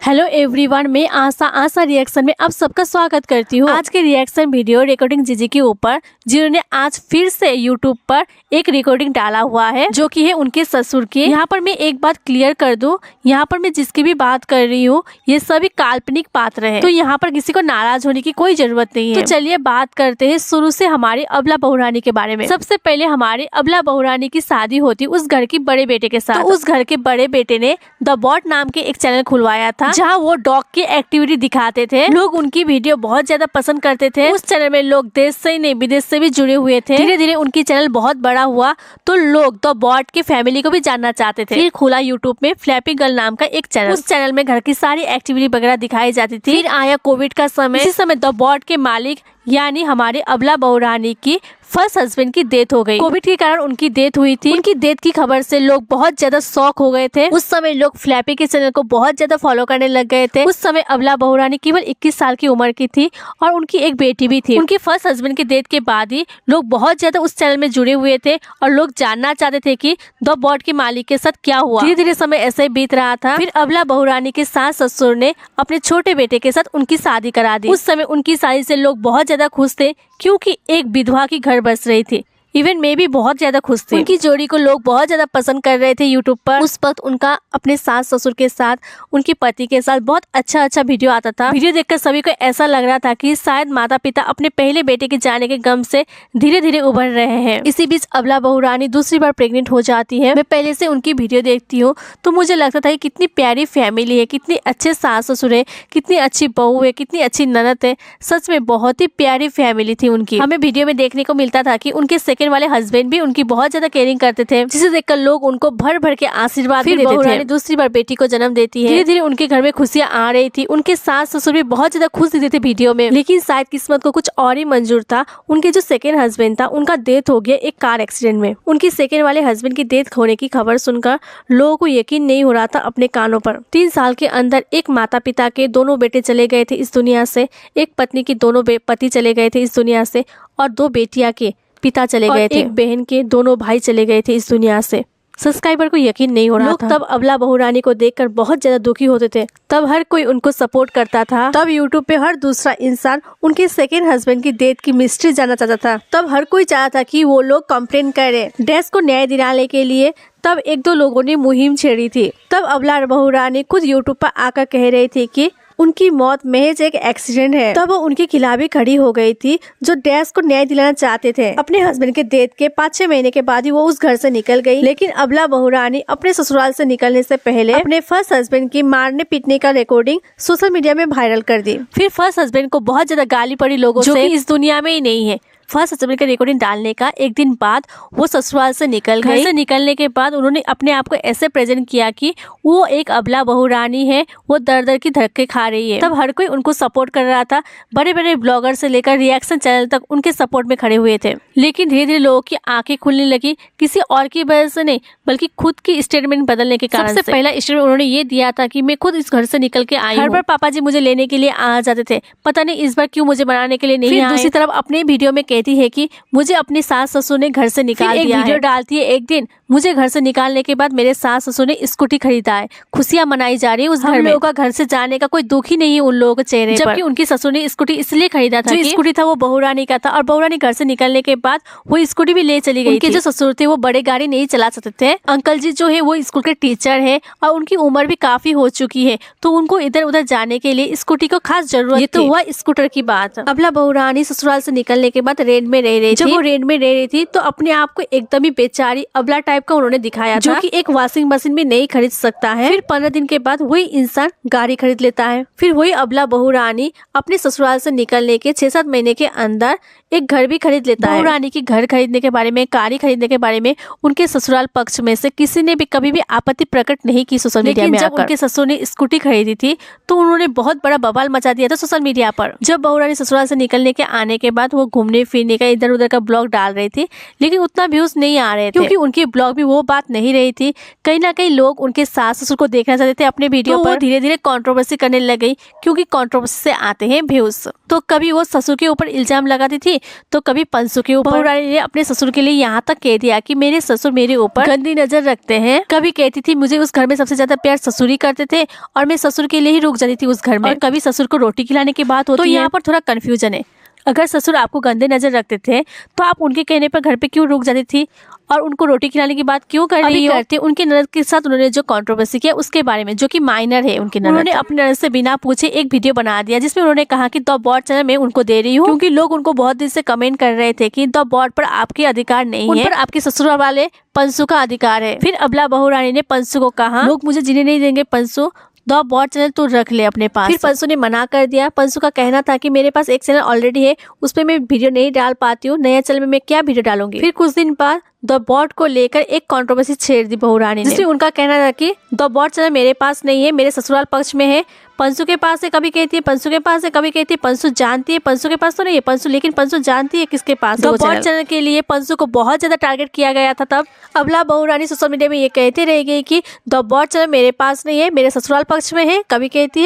Hello everyone, मैं आशा reaction में आप सबका स्वागत करती हूँ। आज के रिएक्शन वीडियो रिकॉर्डिंग जीजी के ऊपर, जिन्होंने आज फिर से यूट्यूब पर एक रिकॉर्डिंग डाला हुआ है जो कि है उनके ससुर की। यहाँ पर मैं एक बात क्लियर कर दूं, यहाँ पर मैं जिसकी भी बात कर रही हूँ ये सभी काल्पनिक पात्र हैं, तो यहाँ पर किसी को नाराज होने की कोई जरूरत नहीं है। तो चलिए बात करते हैं शुरू से हमारी अबला बहुरानी के बारे में। सबसे पहले हमारी अबला बहुरानी की शादी होती उस घर के बड़े बेटे के साथ। तो उस घर के बड़े बेटे ने द बॉट नाम के एक चैनल खुलवाया था जहाँ वो डॉग की एक्टिविटी दिखाते थे। लोग उनकी वीडियो बहुत ज्यादा पसंद करते थे। उस चैनल में लोग देश से ही नहीं विदेश से भी जुड़े हुए थे। धीरे धीरे उनकी चैनल बहुत बड़ा हुआ तो लोग द बॉट की फैमिली को भी जानना चाहते थे। फिर खुला यूट्यूब में फ्लैपी गर्ल नाम का एक चैनल। उस चैनल में घर की सारी एक्टिविटी वगैरह दिखाई जाती थी। फिर आया कोविड का समय। इसी समय द बॉट के मालिक यानी हमारे अबला बहुरानी की फर्स्ट हस्बैंड की डेथ हो गई। कोविड के कारण उनकी डेथ हुई थी। उनकी डेथ की खबर से लोग बहुत ज्यादा शॉक हो गए थे। उस समय लोग फ्लैपी के चैनल को बहुत ज्यादा फॉलो करने लग गए थे। उस समय अबला बहुरानी केवल 21 साल की उम्र की थी और उनकी एक बेटी भी थी। उनकी फर्स्ट हस्बैंड की डेथ के बाद ही लोग बहुत ज्यादा उस चैनल में जुड़े हुए थे और लोग जानना चाहते थे कि द बॉट के मालिक के साथ क्या हुआ। धीरे धीरे समय ऐसे ही बीत रहा था। फिर अबला बहुरानी के सास ससुर ने अपने छोटे बेटे के साथ उनकी शादी करा दी। उस समय उनकी शादी से लोग बहुत ज्यादा खुश थे क्योंकि एक विधवा की घर बस रही थी। इवन मैं भी बहुत ज्यादा खुश थी। उनकी जोड़ी को लोग बहुत ज्यादा पसंद कर रहे थे यूट्यूब पर। उस वक्त उनका अपने सास ससुर के साथ, उनके पति के साथ बहुत अच्छा वीडियो आता था। वीडियो देखकर सभी को ऐसा लग रहा था कि शायद माता पिता अपने पहले बेटे के जाने के गम से धीरे धीरे उभर रहे हैं। इसी बीच अबला बहुरानी दूसरी बार प्रेग्नेंट हो जाती है। मैं पहले से उनकी वीडियो देखती हूँ तो मुझे लगता था कि कितनी प्यारी फैमिली है, कितनी अच्छे सास ससुर है, कितनी अच्छी बहू है, कितनी अच्छी ननद है। सच में बहुत ही प्यारी फैमिली थी उनकी। हमें वीडियो में देखने को मिलता था कि उनके सेकंड वाले हस्बैंड भी उनकी बहुत ज्यादा केयरिंग करते थे, जिसे देखकर लोग उनको भर भर के आशीर्वाद भी देते थे। दूसरी बार बेटी को जन्म देती है। धीरे धीरे उनके घर में खुशियां आ रही थी। उनके सास ससुर भी बहुत ज्यादा खुश दिखते थे वीडियो में। लेकिन शायद किस्मत को कुछ और ही मंजूर था। उनके जो सेकंड हस्बैंड था उनका डेथ हो गया एक कार एक्सीडेंट में। उनकी सेकंड वाले हस्बैंड की डेथ होने की खबर सुनकर लोगों को यकीन नहीं हो रहा था अपने कानों पर। 3 साल के अंदर एक माता पिता के दोनों बेटे चले गए थे इस दुनिया से। एक पत्नी की दोनों पति चले गए थे इस दुनिया से और 2 बेटियां के पिता चले गए थे। एक बहन के दोनों भाई चले गए थे इस दुनिया से। सब्सक्राइबर को यकीन नहीं हो रहा था। तब अबला बहुरानी को देखकर बहुत ज्यादा दुखी होते थे। तब हर कोई उनको सपोर्ट करता था। तब यूट्यूब पे हर दूसरा इंसान उनके सेकंड हस्बैंड की डेथ की मिस्ट्री जानना चाहता था। तब हर कोई चाहता था कि वो लोग कंप्लेन करे देश को न्याय दिलाने के लिए। तब 1-2 लोगों ने मुहिम छेड़ी थी। तब अबला बहुरानी खुद यूट्यूब पर आकर कह रही थी कि उनकी मौत महज एक एक्सीडेंट है। तब वो उनके खिलाफ ही खड़ी हो गई थी जो डैश को न्याय दिलाना चाहते थे। अपने हस्बैंड के डेथ के 5-6 महीने के बाद ही वो उस घर से निकल गई। लेकिन अबला बहुरानी अपने ससुराल से निकलने से पहले अपने फर्स्ट हस्बैंड की मारने पीटने का रिकॉर्डिंग सोशल मीडिया में वायरल कर दी। फिर फर्स्ट हस्बैंड को बहुत ज्यादा गाली पड़ी लोगों से, जो कि इस दुनिया में ही नहीं है। फर्स्ट हस्बैंड का रिकॉर्डिंग डालने का एक दिन बाद वो ससुराल से निकल गए। घर से निकलने के बाद उन्होंने अपने आप को ऐसे प्रेजेंट किया कि वो एक अबला बहुरानी है, वो दर दर की धक्के खा रही है। तब हर कोई उनको सपोर्ट कर रहा था। बड़े बड़े ब्लॉगर से लेकर रिएक्शन चैनल तक उनके सपोर्ट में खड़े हुए थे। लेकिन धीरे धीरे लोगों की आंखें खुलने लगी, किसी और की वजह से नहीं बल्कि खुद की स्टेटमेंट बदलने के कारण। सबसे पहला स्टेटमेंट उन्होंने ये दिया था कि मैं खुद इस घर से निकल के आई हूं। हर बार पापा जी मुझे लेने के लिए आ जाते थे, पता नहीं इस बार क्यों मुझे बनाने के लिए नहीं आए। दूसरी तरफ अपने वीडियो में कहती है कि मुझे अपनी सास ससुर ने घर से निकाल दिया है। वीडियो डालती है एक दिन, मुझे घर से निकालने के बाद मेरे सास ससुर ने स्कूटी खरीदा है, खुशियां मनाई जा रही है उस घर में। लोगों का घर से जाने का कोई दुख ही नहीं है उन लोगों के चेहरे पर। जबकि उनकी ससुर ने स्कूटी इसलिए खरीदा था, जो स्कूटी था वो बहुरानी का था और बहुरानी घर से निकलने के बाद वो स्कूटी भी ले चली गई। उनके जो ससुर थे वो बड़े गाड़ी नहीं चला सकते थे। अंकल जी जो है वो स्कूल के टीचर है और उनकी उम्र भी काफी हो चुकी है, तो उनको इधर उधर जाने के लिए स्कूटी को खास जरूरत थी। तो हुआ स्कूटर की बात। अबला बहुरानी ससुराल से निकलने के बाद रेंट में रह रही थी। जब वो रेंट में रह रही थी तो अपने आप को एकदम ही बेचारी अबला टाइप का उन्होंने दिखाया, जो कि एक वॉशिंग मशीन भी नहीं खरीद सकता है। फिर 15 दिन के बाद वही इंसान गाड़ी खरीद लेता है। फिर वही अबला बहुरानी अपने ससुराल से निकलने के 6-7 महीने के अंदर एक घर भी खरीद लेता है। बहुरानी की घर खरीदने के बारे में, कार खरीदने के बारे में उनके ससुराल पक्ष में से किसी ने भी कभी भी आपत्ति प्रकट नहीं की सोशल मीडिया में। जब उनके ससुर ने स्कूटी खरीदी थी तो उन्होंने बहुत बड़ा बवाल मचा दिया था सोशल मीडिया पर। जब बहुरानी ससुराल से निकलने के आने के बाद वो घूमने फिरने का, इधर उधर का ब्लॉग डाल रही थी, लेकिन उतना व्यूज नहीं आ रहे थे क्योंकि उनके ब्लॉग में वो बात नहीं रही थी। कहीं ना कहीं लोग उनके सास ससुर को देखना चाहते थे अपने वीडियो पर। धीरे धीरे कंट्रोवर्सी करने लग गई क्योंकि कंट्रोवर्सी से आते हैं व्यूज। तो कभी वो ससुर के ऊपर इल्जाम लगाती थी तो कभी पंसू के ऊपर। बहू रानी ने अपने ससुर के लिए यहाँ तक कह दिया कि मेरे ससुर मेरे ऊपर गंदी नजर रखते हैं। कभी कहती थी मुझे उस घर में सबसे ज्यादा प्यार ससुर ही करते थे और मैं ससुर के लिए ही रुक जाती थी उस घर में। और कभी ससुर को रोटी खिलाने की बात होती है। तो यहाँ पर थोड़ा कंफ्यूजन है। अगर ससुर आपको गंदे नजर रखते थे तो आप उनके कहने पर घर पे क्यों रुक जाती थी और उनको रोटी खिलाने की बात क्यों कर रही हो? उनके ननद के साथ उन्होंने जो कंट्रोवर्सी किया उसके बारे में, जो कि माइनर है उनके ननद। उन्होंने अपने ननद से बिना पूछे एक वीडियो बना दिया जिसमें उन्होंने कहा कि द बॉट चैनल मैं उनको दे रही हूँ क्योंकि लोग उनको बहुत दिन से कमेंट कर रहे थे कि द बॉट पर आपके अधिकार नहीं है, उन पर आपके ससुराल वाले पंसू का अधिकार है। फिर अबला बहू रानी ने पंसू को कहा लोग मुझे जीने नहीं देंगे पंसू, द बॉट चैनल तू रख ले अपने पास। फिर पंसू ने मना कर दिया। पंसू का कहना था कि मेरे पास एक चैनल ऑलरेडी है, उसपे मैं वीडियो नहीं डाल पाती हूँ, नया चैनल में मैं क्या वीडियो डालूंगी। फिर कुछ दिन बाद द बॉट को लेकर एक कंट्रोवर्सी छेड़ दी बहू रानी ने, जिसमें उनका कहना था कि द बॉट चैनल मेरे पास नहीं है, मेरे ससुराल पक्ष में है, पंसू के पास है। कभी कहती है पंसू के पास है, कभी कहती है पंसू जानती है पंसू के पास तो नहीं है पंसू, लेकिन पंसू जानती है किसके पास है। द बॉट चैनल के लिए पंसू को बहुत ज्यादा टारगेट किया गया था। तब अबला बहू रानी सोशल मीडिया में ये कहते रह गई कि द बॉट चैनल मेरे पास नहीं है, मेरे ससुराल पक्ष में है। कभी कहती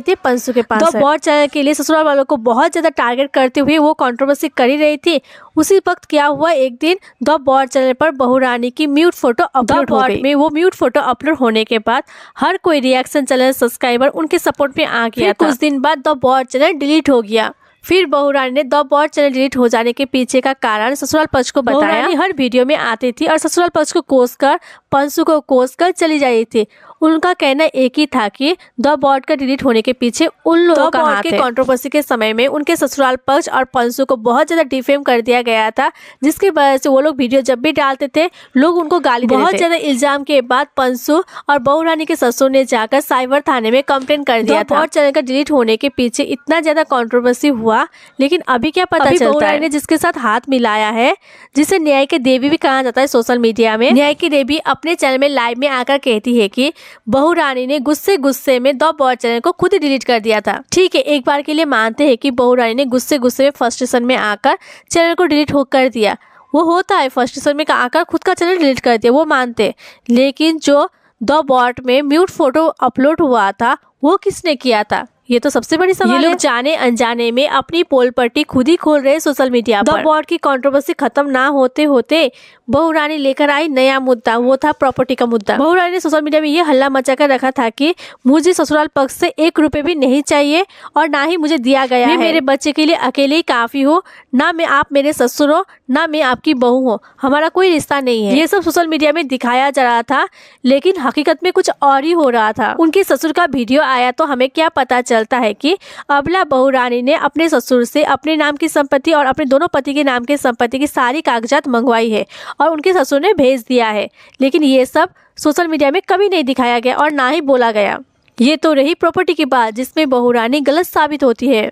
है पंसू के पास। द बॉट चैनल के लिए ससुराल वालों को बहुत ज्यादा टारगेट करते हुए वो कंट्रोवर्सी कर ही रही थी। उसी वक्त क्या हुआ, एक दिन द बॉट चैनल पर बहू रानी की म्यूट फोटो अपलोड हो गई। वो म्यूट फोटो अपलोड होने के बाद हर कोई रिएक्शन चैनल सब्सक्राइबर उनके सपोर्ट में आ गया। कुछ दिन बाद द बॉट चैनल डिलीट हो गया। फिर बहू रानी ने द बॉट चैनल डिलीट हो जाने के पीछे का कारण ससुराल पक्ष को बताया। बहू रानी हर वीडियो में आती थी और ससुराल पक्ष को कोसकर पंसू को कोसकर चली जाती थी। उनका कहना एक ही था कि द बॉट का डिलीट होने के पीछे उन लोगों का हाथ है। कंट्रोवर्सी के समय में उनके ससुराल पक्ष और पंसू को बहुत ज्यादा डिफेम कर दिया गया था, जिसकी वजह से वो लोग वीडियो जब भी डालते थे लोग उनको गाली देते थे। बहुत ज्यादा इल्जाम के बाद पंसू और बहू रानी के ससुर ने जाकर साइबर थाने में कंप्लेंट कर दिया था। बॉट चैनल का डिलीट होने के पीछे इतना ज्यादा कंट्रोवर्सी हुआ, लेकिन अभी क्या पता चलता है, बहू रानी ने जिसके साथ हाथ मिलाया है, जिसे न्याय की देवी भी कहा जाता है सोशल मीडिया में, न्याय की देवी अपने चैनल में लाइव में आकर कहती है कि बहू रानी ने गुस्से में द बॉट चैनल को खुद ही डिलीट कर दिया था। ठीक है, एक बार के लिए मानते हैं कि बहू रानी ने गुस्से में फ्रस्ट्रेशन में आकर चैनल को डिलीट कर दिया। वो होता है, फ्रस्ट्रेशन में आकर खुद का चैनल डिलीट कर दिया, वो मानते। लेकिन जो द बॉट में म्यूट फोटो अपलोड हुआ था वो किसने किया था, ये तो सबसे बड़ी सवाल है। ये लोग जाने अनजाने में अपनी पोल पट्टी खुद ही खोल रहे सोशल मीडिया पर। द बॉट की कंट्रोवर्सी खत्म ना होते होते बहू रानी लेकर आई नया मुद्दा, वो था प्रॉपर्टी का मुद्दा। बहू रानी ने सोशल मीडिया में ये हल्ला मचा कर रखा था कि मुझे ससुराल पक्ष से 1 रुपए भी नहीं चाहिए और ना ही मुझे दिया गया है। मेरे बच्चे के लिए अकेले ही काफी हो, ना मैं आप मेरे ससुर हो, ना मैं आपकी बहू हो, हमारा कोई रिश्ता नहीं है। ये सब सोशल मीडिया में दिखाया जा रहा था, लेकिन हकीकत में कुछ और ही हो रहा था। उनके ससुर का वीडियो आया तो हमें क्या पता चलता है कि अबला बहू रानी ने अपने ससुर से अपने नाम की संपत्ति और अपने दोनों पति के नाम की संपत्ति की सारी कागजात मंगवाई है और उनके ससुर ने भेज दिया है। लेकिन ये सब सोशल मीडिया में कभी नहीं दिखाया गया और ना ही बोला गया। ये तो रही प्रॉपर्टी की बात, जिसमें बहू रानी गलत साबित होती है।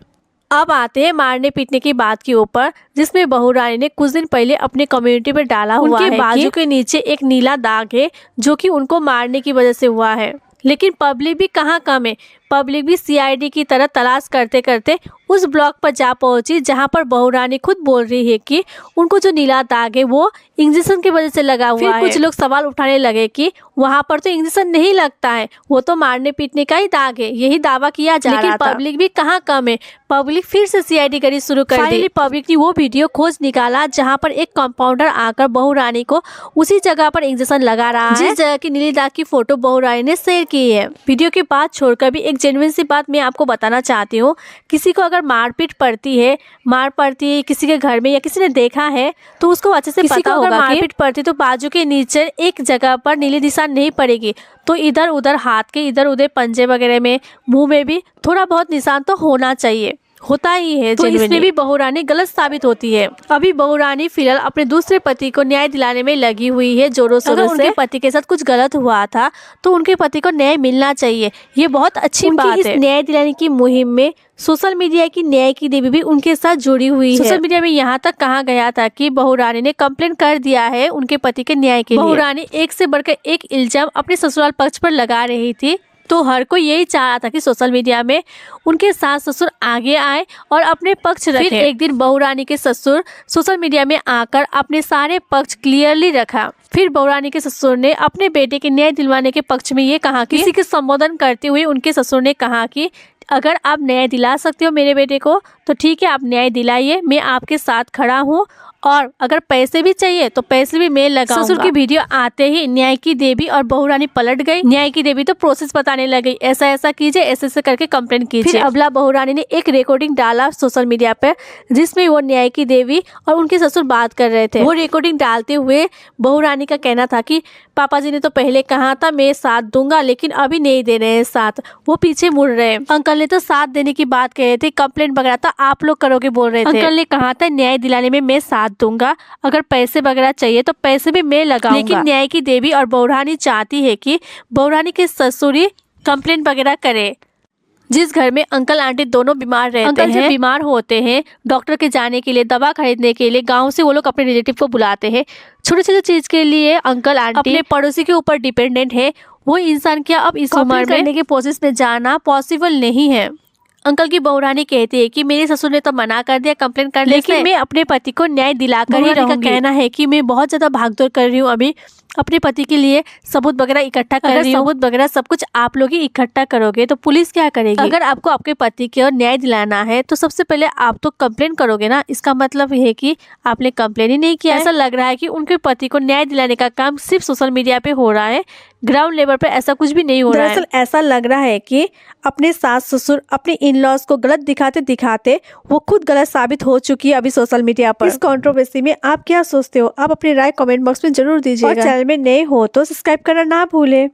अब आते हैं मारने पीटने की बात के ऊपर, जिसमें बहू रानी ने कुछ दिन पहले अपने कम्युनिटी पर डाला हुआ है। उनके बाजू के नीचे एक नीला दाग है जो कि उनको मारने की वजह से हुआ है। लेकिन पब्लिक भी कहाँ कम है, पब्लिक भी सीआईडी की तरह तलाश करते करते उस ब्लॉक पर जा पहुंची जहां पर बहू रानी खुद बोल रही है कि उनको जो नीला दाग है वो इंजेक्शन की वजह से लगा हुआ है। कुछ लोग सवाल उठाने लगे कि वहां पर तो इंजेक्शन नहीं लगता है, वो तो मारने पीटने का ही दाग है, यही दावा किया जा रहा था। लेकिन पब्लिक भी कहाँ कम है, पब्लिक फिर से सीआईडी करी शुरू कर दी। पब्लिक ने वो वीडियो खोज निकाला जहाँ पर एक कंपाउंडर आकर बहू रानी को उसी जगह पर इंजेक्शन लगा रहा है जिस जगह की नीली दाग की फोटो बहू रानी ने शेयर की है। वीडियो के बाद छोड़कर भी एक जेन्युइन सी बात मैं आपको बताना चाहती हूँ, किसी को अगर मारपीट पड़ती है किसी के घर में या किसी ने देखा है तो उसको अच्छे से पता होगा कि मारपीट पड़ती तो बाजू के नीचे एक जगह पर नीली निशान नहीं पड़ेगी, तो इधर उधर हाथ के इधर उधर पंजे वगैरह में, मुंह में भी थोड़ा बहुत निशान तो होना चाहिए, होता ही है। तो इसमें भी बहू रानी गलत साबित होती है। अभी बहू रानी फिलहाल अपने दूसरे पति को न्याय दिलाने में लगी हुई है जोरों शोरों से। उनके पति के साथ कुछ गलत हुआ था तो उनके पति को न्याय मिलना चाहिए, ये बहुत अच्छी बात है। न्याय दिलाने की मुहिम में सोशल मीडिया की न्याय की देवी भी उनके साथ जुड़ी हुई है। सोशल मीडिया में यहाँ तक कहा गया था कि बहू रानी ने कंप्लेन कर दिया है उनके पति के न्याय के लिए। बहू रानी एक से बढ़कर एक इल्जाम अपने ससुराल पक्ष पर लगा रही थी, तो हर कोई यही चाहा था कि सोशल मीडिया में उनके सास ससुर आगे आए और अपने पक्ष रखें। फिर एक दिन बहू रानी के ससुर सोशल मीडिया में आकर अपने सारे पक्ष क्लियरली रखा। फिर बहू रानी के ससुर ने अपने बेटे के न्याय दिलवाने के पक्ष में ये कहा कि किसी के संबोधन करते हुए उनके ससुर ने कहा कि अगर आप न्याय दिला सकते हो मेरे बेटे को तो ठीक है, आप न्याय दिलाइए, मैं आपके साथ खड़ा हूँ, और अगर पैसे भी चाहिए तो पैसे भी मैं लगाऊंगा। ससुर की वीडियो आते ही न्याय की देवी और बहू रानी पलट गई। न्याय की देवी तो प्रोसेस बताने लगी, ऐसा ऐसा कीजिए, ऐसे ऐसे करके कंप्लेन कीजिए। फिर अबला बहू रानी ने एक रिकॉर्डिंग डाला सोशल मीडिया पर जिसमें वो न्याय की देवी और उनके ससुर बात कर रहे थे। वो रिकॉर्डिंग डालते हुए बहू रानी का कहना था कि पापा जी ने तो पहले कहा था मैं साथ दूंगा, लेकिन अभी नहीं दे रहे हैं साथ, वो पीछे मुड़ रहे हैं। अंकल ने तो साथ देने की बात कह रहे थे, कंप्लेंट वगैरह तो आप लोग करोगे बोल रहे थे। अंकल ने कहा था न्याय दिलाने में मैं साथ दूंगा, अगर पैसे वगैरह चाहिए तो पैसे भी मैं लगाऊंगा। लेकिन न्याय की देवी और बहू रानी चाहती है कि बहू रानी के ससुरी कंप्लेंट वगैरह करे। जिस घर में अंकल आंटी दोनों बीमार रहते हैं, जब बीमार होते हैं डॉक्टर के जाने के लिए, दवा खरीदने के लिए गांव से वो लोग अपने रिलेटिव को बुलाते हैं। छोटे छोटे चीज के लिए अंकल आंटी अपने पड़ोसी के ऊपर डिपेंडेंट है। वो इंसान क्या अब इस उम्र में करने के प्रोसेस में जाना पॉसिबल नहीं है। अंकल की बहू रानी कहती है कि मेरे ससुर ने तो मना कर दिया कंप्लेन करने से, लेकिन मैं अपने पति को न्याय दिलाकर ही रहूंगी। का कहना है कि मैं बहुत ज्यादा भागदौड़ कर रही हूँ, अभी अपने पति के लिए सबूत वगैरह इकट्ठा कर रही हूँ। सबूत वगैरह सब कुछ आप लोग ही इकट्ठा करोगे तो पुलिस क्या करेगी? अगर आपको आपके पति को न्याय दिलाना है तो सबसे पहले आप तो कंप्लेन करोगे ना। इसका मतलब है कि आपने कंप्लेन ही नहीं किया। ऐसा लग रहा है कि उनके पति को न्याय दिलाने का काम सिर्फ सोशल मीडिया पे हो रहा है, ग्राउंड लेवल पे ऐसा कुछ भी नहीं हो रहा है। दरअसल ऐसा लग रहा है कि अपने सास ससुर अपने इन लॉज को गलत दिखाते दिखाते वो खुद गलत साबित हो चुकी है अभी सोशल मीडिया पर। इस कंट्रोवर्सी में आप क्या सोचते हो? आप अपनी राय कमेंट बॉक्स में जरूर दीजिएगा। और चैनल में नए हो तो सब्सक्राइब करना ना भूलें।